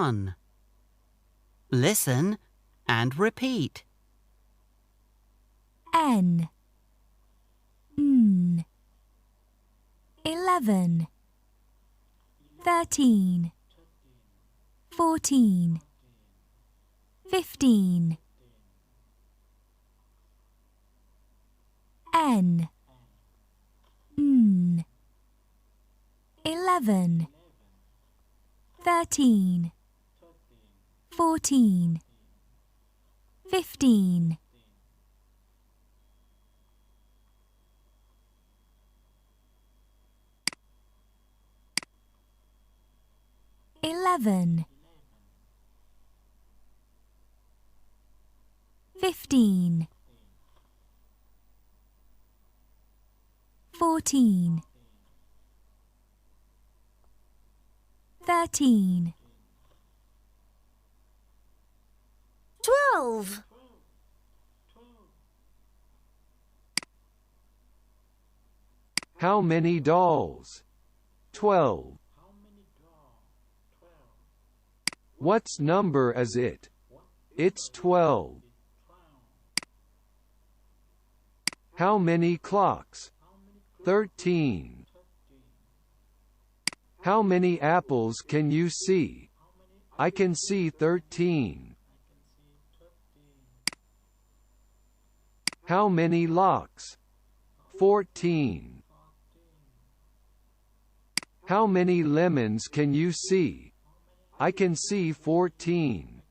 1. Listen and repeat. N 11 13 14 15 N 11 13 14 15 11 15 14 13 12 How many dolls? 12. What's number is it? It's 12. How many clocks? 13. How many apples can you see? I can see 13. How many locks? 14. How many lemons can you see? I can see 14.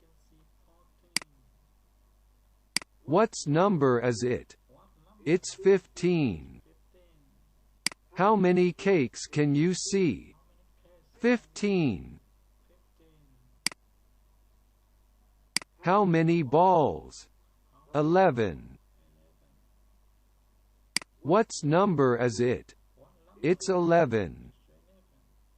What's number is it? It's 15. How many cakes can you see? 15. How many balls? 11. What's number is it? It's 11.